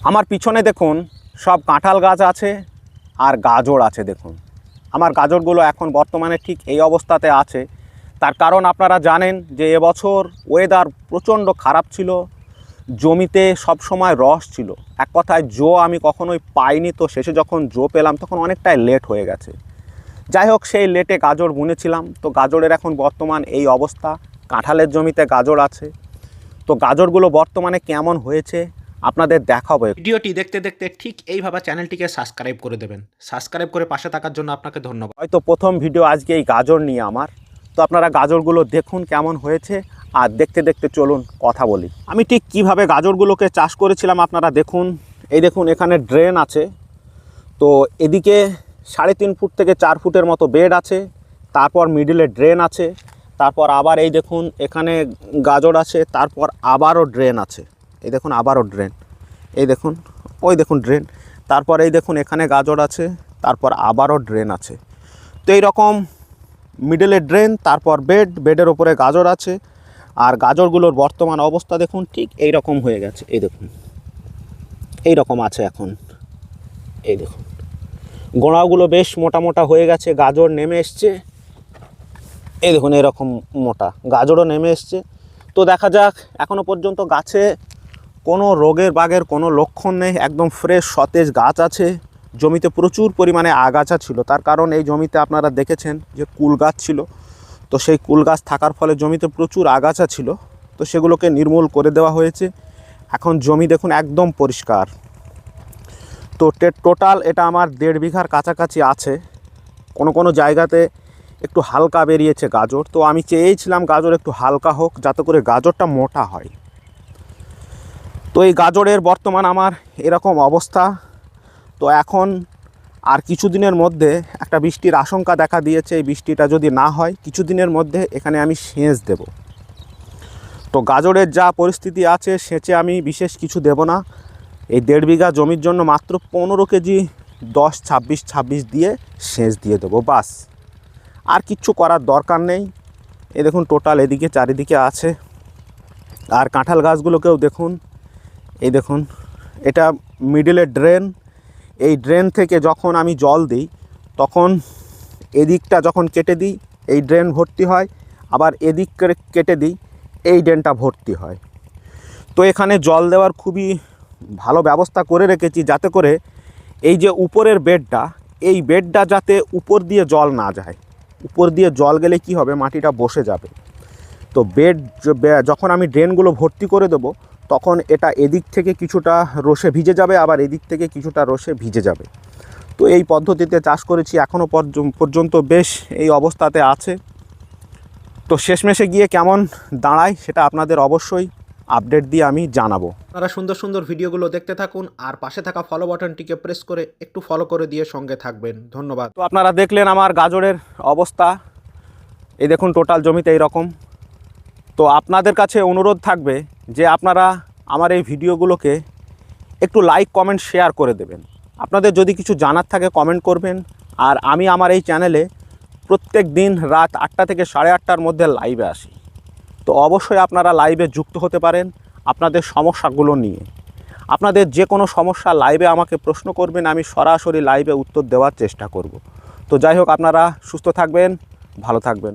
আমার পিছনে দেখুন সব কাঁঠাল গাছ আছে আর গাজর আছে। দেখুন আমার গাজরগুলো এখন বর্তমানে ঠিক এই অবস্থাতে আছে। তার কারণ আপনারা জানেন যে এবছর ওয়েদার প্রচণ্ড খারাপ ছিল, জমিতে সব সময় রস ছিল, এক কথায় জো আমি কখনোই পাইনি। তো শেষে যখন জো পেলাম তখন অনেকটাই লেট হয়ে গেছে। যাই হোক, সেই লেটে গাজর বুনেছিলাম, তো গাজরের এখন বর্তমান এই অবস্থা। কাঁঠালের জমিতে গাজর আছে, তো গাজরগুলো বর্তমানে কেমন হয়েছে আপনাদের দেখাবো। ভিডিওটি দেখতে দেখতে ঠিক এইভাবে চ্যানেলটিকে সাবস্ক্রাইব করে দেবেন। সাবস্ক্রাইব করে পাশে থাকার জন্য আপনাকে ধন্যবাদ। হয়তো প্রথম ভিডিও আজকে এই গাজর নিয়ে আমার, তো আপনারা গাজরগুলো দেখুন কেমন হয়েছে, আর দেখতে দেখতে চলুন কথা বলি। আমি ঠিক কিভাবে গাজরগুলোকে চাষ করেছিলাম আপনারা দেখুন। এই দেখুন এখানে ড্রেন আছে, তো এদিকে 3.5 ফুট থেকে 4 ফুটের মতো বেড আছে, তারপর মিডিলে ড্রেন আছে, তারপর আবার এই দেখুন এখানে গাজর আছে, তারপর আবারও ড্রেন আছে। এই দেখুন আবারও ড্রেন, এই দেখুন ওই দেখুন ড্রেন, তারপর এই দেখুন এখানে গাজর আছে, তারপর আবারও ড্রেন আছে। তো এই রকম মিডলে ড্রেন, তারপর বেডের ওপরে গাজর আছে। আর গাজরগুলোর বর্তমান অবস্থা দেখুন ঠিক এই রকম হয়ে গেছে। এই দেখুন এই রকম আছে এখন। এই দেখুন গোড়াগুলো বেশ মোটা মোটা হয়ে গেছে, গাজর নেমে এসছে। এই দেখুন এরকম মোটা গাজরও নেমে এসছে। তো দেখা যাক, এখনও পর্যন্ত গাছে কোনো রোগের বাগের কোনো লক্ষণ নেই, একদম ফ্রেশ সতেজ গাছ আছে। জমিতে প্রচুর পরিমাণে আগাছা ছিল, তার কারণ এই জমিতে আপনারা দেখেছেন যে কুল গাছ ছিল, তো সেই কুল গাছ থাকার ফলে জমিতে প্রচুর আগাছা ছিল, তো সেগুলোকে নির্মূল করে দেওয়া হয়েছে। এখন জমি দেখুন একদম পরিষ্কার। তো টোটাল এটা আমার 1.5 বিঘার কাছাকাছি আছে। কোনো জায়গাতে একটু হালকা বেরিয়েছে গাজর, তো আমি চেয়েছিলাম গাজর একটু হালকা হোক যাতে করে গাজরটা মোটা হয়। তো এই গাজরের বর্তমান আমার এরকম অবস্থা। তো এখন আর কিছুদিনের মধ্যে একটা বৃষ্টির আশঙ্কা দেখা দিয়েছে। এই বৃষ্টিটা যদি না হয় কিছুদিনের মধ্যে এখানে আমি সেচ দেব। তো গাজরের যা পরিস্থিতি আছে, সেচে আমি বিশেষ কিছু দেব না। এই 1.5 বিঘা জমির জন্য মাত্র 15 কেজি 10-26-26 দিয়ে সেচ দিয়ে দেবো, বাস। আর কিচ্ছু করার দরকার নেই। এই দেখুন টোটাল এদিকে চারিদিকে আছে। আর কাঁঠাল গাছগুলোকেও দেখুন, এই দেখুন এটা মিডলে ড্রেন। এই ড্রেন থেকে যখন আমি জল দিই তখন এদিকটা যখন কেটে দিই এই ড্রেন ভর্তি হয়, আবার এদিক কেটে দিই এই ড্রেনটা ভর্তি হয়। তো এখানে জল দেওয়ার খুবই ভালো ব্যবস্থা করে রেখেছি, যাতে করে এই যে উপরের বেডটা, এই বেডটা যাতে উপর দিয়ে জল না যায়। উপর দিয়ে জল গেলে কি হবে, মাটিটা বসে যাবে। তো যখন আমি ড্রেনগুলো ভর্তি করে দেবো তখন এটা এদিক থেকে কিছুটা রসে ভিজে যাবে, আবার এদিক থেকে কিছুটা রসে ভিজে যাবে। তো এই পদ্ধতিতে চাষ করেছি, এখনও পর্যন্ত বেশ এই অবস্থাতে আছে। তো শেষমেশে গিয়ে কেমন দাঁড়ায় সেটা আপনাদের অবশ্যই আপডেট দিয়ে আমি জানাবো। আপনারা সুন্দর সুন্দর ভিডিওগুলো দেখতে থাকুন, আর পাশে থাকা ফলো বাটনটিকে প্রেস করে একটু ফলো করে দিয়ে সঙ্গে থাকবেন। ধন্যবাদ। তো আপনারা দেখলেন আমার গাজরের অবস্থা। এই দেখুন টোটাল জমিতে এইরকম। তো আপনাদের কাছে অনুরোধ থাকবে যে আপনারা আমার এই ভিডিওগুলোকে একটু লাইক কমেন্ট শেয়ার করে দেবেন। আপনাদের যদি কিছু জানার থাকে কমেন্ট করবেন। আর আমি আমার এই চ্যানেলে প্রত্যেক দিন রাত 8টা থেকে 8:30টার মধ্যে লাইভে আসি। তো অবশ্যই আপনারা লাইভে যুক্ত হতে পারেন আপনাদের সমস্যাগুলো নিয়ে। আপনাদের যে কোনো সমস্যা লাইভে আমাকে প্রশ্ন করবেন, আমি সরাসরি লাইভে উত্তর দেওয়ার চেষ্টা করব। তো যাই হোক, আপনারা সুস্থ থাকবেন, ভালো থাকবেন।